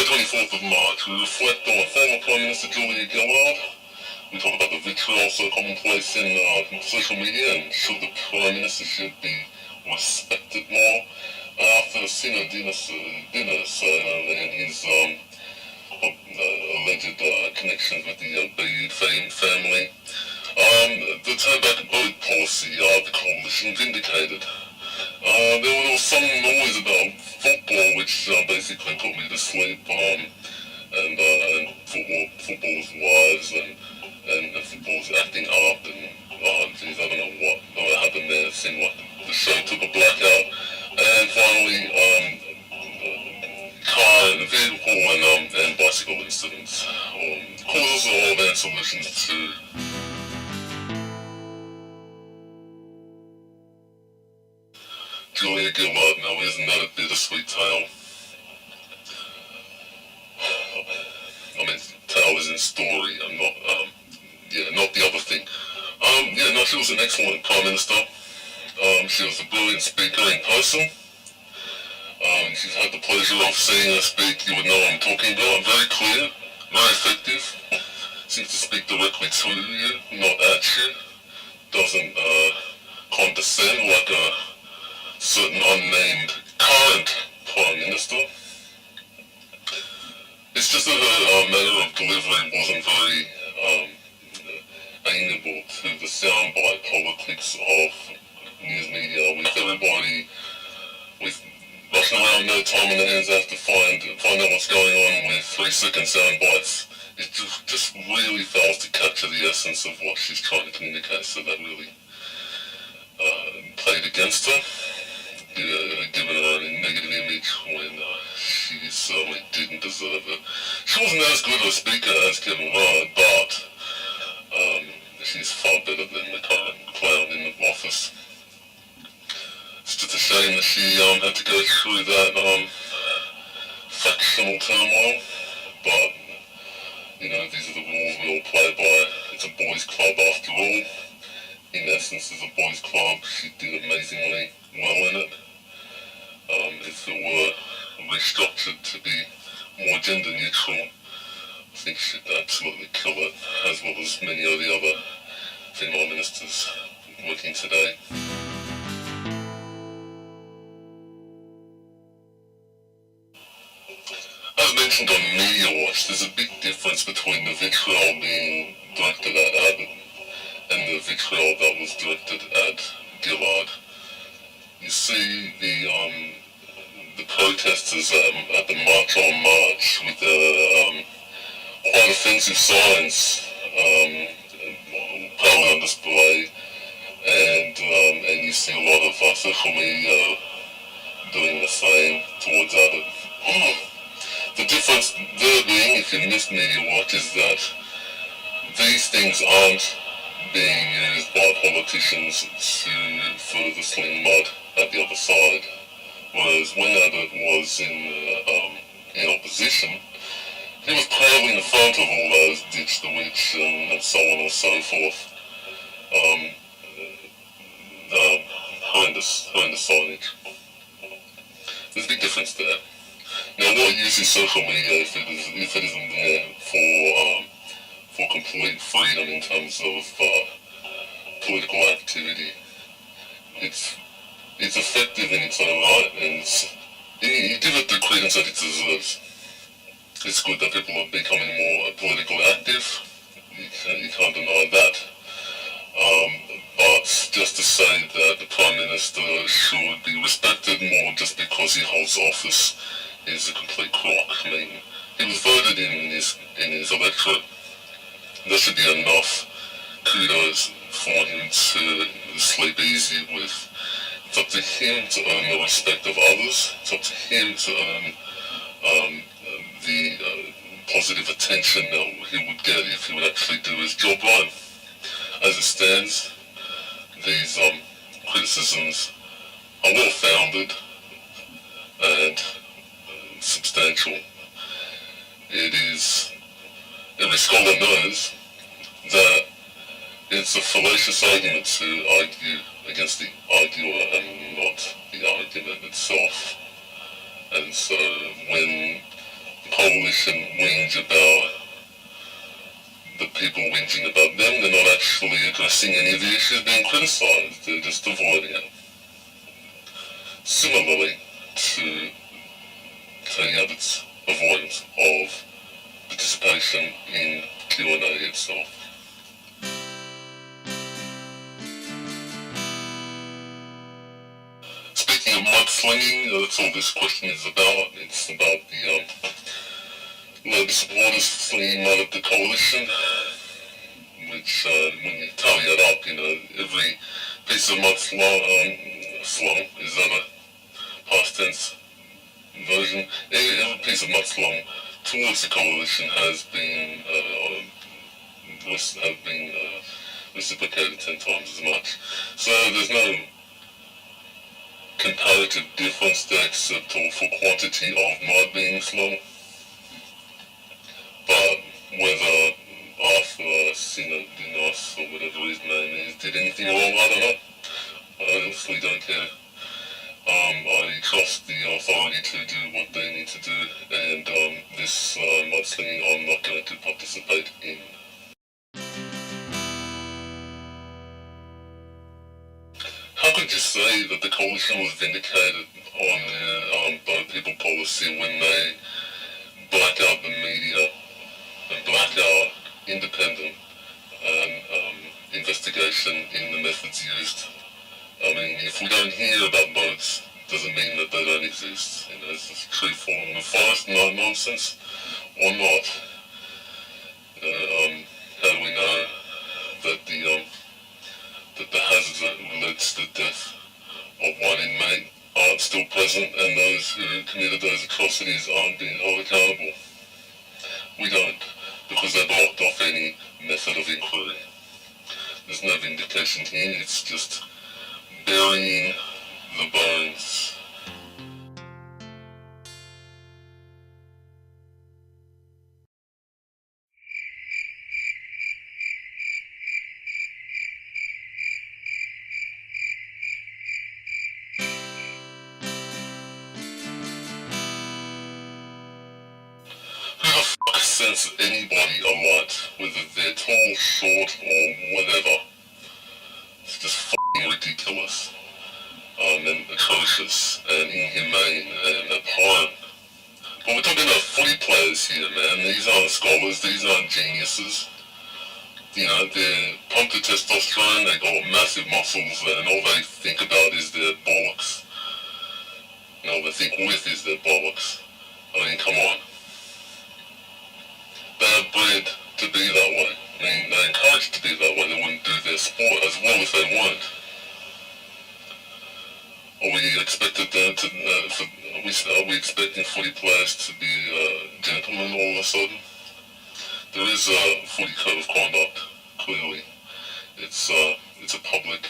Friday 24th of March, we reflect on former Prime Minister Julia Gillard. We talk about the vitriol so commonplace in social media and should the Prime Ministership be respected more. After Sinodinos dinner, and his alleged connections with the Obeid family. The turn-back Obeid policy the coalition vindicated. There was some noise about football, which basically put me to sleep, and football's wives, and football's acting up, and geez, I don't know what happened there. It seemed like the show took a blackout. And finally, car and vehicle and bicycle incidents, causes of and solutions to. Julia Gillard, now isn't that a bittersweet tale? I mean, tale is in story, and not the other thing. She was an excellent Prime Minister. She was a brilliant speaker in person. She's had the pleasure of seeing her speak. You would know what I'm talking about. Very clear, very effective. Seems to speak directly to you, not at you. Doesn't condescend like a certain unnamed current Prime Minister. It's just that her manner of delivery wasn't very amiable to the soundbite politics of news media, with everybody rushing around, no time on their hands after find out what's going on with 3-second sound bites. It just really fails to capture the essence of what she's trying to communicate, so that really played against her, given her a negative image when she certainly didn't deserve it. She wasn't as good a speaker as Kevin Rudd, but she's far better than the current clown in the office. It's just a shame that she had to go through that factional turmoil, but these are the rules we all play by. It's a boys' club after all. In essence, it's a boys' club. She did amazingly well in it. If it were restructured to be more gender neutral, I think she'd absolutely kill it, as well as many of the other female ministers working today. As mentioned on Media Watch, there's a big difference between the vitriol being directed at Abbott and the vitriol that was directed at Gillard. You see the protesters at the March on March with their quite offensive signs proudly on display, and you see a lot of social media doing the same towards Abbott. The difference there being, if you missed Media Watch, is that these things aren't being used by politicians to further sling mud at the other side. Whereas when Abbott was in opposition, he was proudly in the front of all those ditch the witch and so on and so forth. Horrendous signage. There's a big difference there. Now, what use is social media if it isn't there for complete freedom in terms of political activity? It's effective in its own right, and you give it the credence that it deserves. It's good that people are becoming more politically active. You can't deny that. But just to say that the Prime Minister should be respected more just because he holds office is a complete crock. I mean, he was voted in his electorate. There should be enough kudos for him to sleep easy with. It's up to him to earn the respect of others. It's up to him to earn the positive attention that he would get if he would actually do his job right. As it stands, these criticisms are well founded and substantial. Every scholar knows that it's a fallacious argument to argue against the arguer and not the argument itself. And so when polls addressing any of the issues being criticised, they're just avoiding it. Similarly to Abbot's avoidance of participation in Q&A itself. Speaking of mudslinging, that's all this question is about. It's about the Labour supporters slinging mud at the coalition, which, when you tally it up, every piece of mud slung is that a past tense version. Every piece of mud slung towards the coalition has been reciprocated 10 times as much. So there's no comparative difference there except for quantity of mud being slung. But whether Arthur Sinodinos or whatever his name is did anything wrong, I don't know. I honestly don't care. I trust the authority to do what they need to do, and this mudslinging I'm not going to participate in. How could you say that the coalition was vindicated on their boat people policy when they black out the media and black out independent investigation in the methods used? I mean, if we don't hear about boats, doesn't mean that they don't exist. It's just tree falling in the forest, no nonsense, or not. How do we know that the hazards that led to the death of one inmate aren't still present and those who committed those atrocities aren't being held accountable? We don't, because they blocked off any method of inquiry. There's no vindication here, it's just burying the bones. Who the fuck sends anybody a light, whether they're tall, short, or whatever? It's just fucking ridiculous. And atrocious, and inhumane, and abhorrent. But we're talking about footy players here, man. These aren't scholars, these aren't geniuses. They're pumped with testosterone, they got massive muscles, and all they think about is their bollocks. All they think with is their bollocks. I mean, come on. They're bred to be that way. I mean, they're encouraged to be that way. They wouldn't do their sport as well if they weren't. Are we expected them to, are we expecting footy players to be gentlemen all of a sudden? There is a footy code of conduct, clearly. It's a public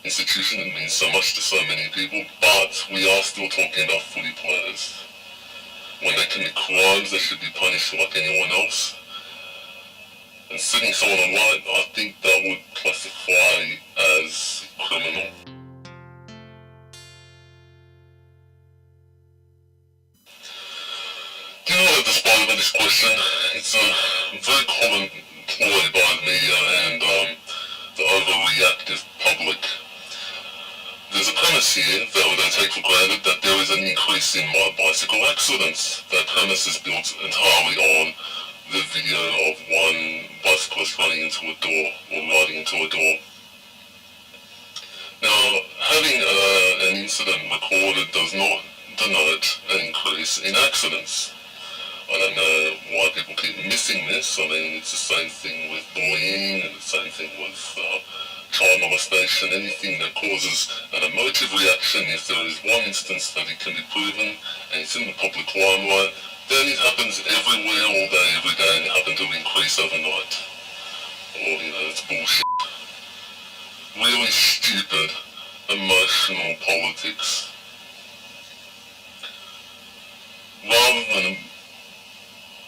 institution that means so much to so many people, but we are still talking about footy players. When they commit crimes, they should be punished like anyone else. And setting someone alight, I think that would classify as criminal. Do you know what the spot about this question? It's a very common ploy by the media and the overreactive public. There's a premise here that they take for granted that there is an increase in bicycle accidents. That premise is built entirely on the video of one bicyclist running into a door or riding into a door. Now, having an incident recorded does not denote an increase in accidents. I don't know why people keep missing this. I mean, it's the same thing with bullying and the same thing with child molestation. Anything that causes an emotive reaction, if there is one instance that it can be proven and it's in the public limelight, then it happens everywhere, all day, every day, and it happened to increase overnight. Or, it's bullshit. Really stupid, emotional politics. Rather than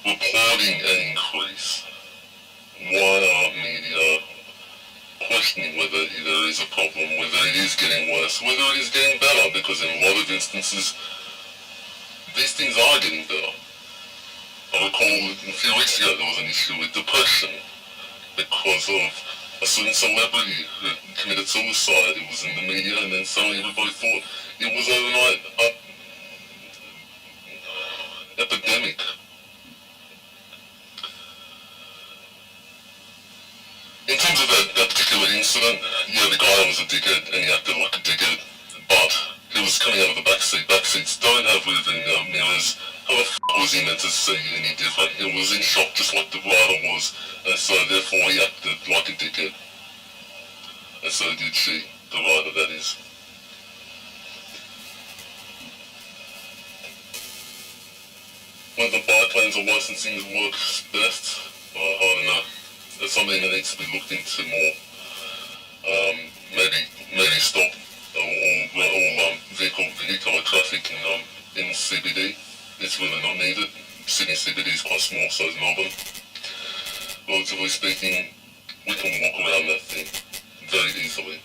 reporting an increase, why aren't media questioning whether there is a problem, whether it is getting worse, whether it is getting better? Because in a lot of instances, these things are getting better. I recall a few weeks ago there was an issue with depression because of a certain celebrity who committed suicide. It was in the media, and then suddenly everybody thought it was overnight epidemic. In terms of that particular incident, yeah, the guy was a dickhead, and he acted like a dickhead, but he was coming out of the backseat. Backseats don't have moving mirrors. How the f*** was he meant to see any different? He was in shock just like the rider was, and so therefore he acted like a dickhead. And so did she, the rider that is. Whether biplanes or licensing works best, I don't know. That's something that needs to be looked into more. Maybe stop all vehicular traffic in CBD. It's really not needed. Sydney CBD is quite small, so is Melbourne. Relatively speaking, we can walk around that thing very easily.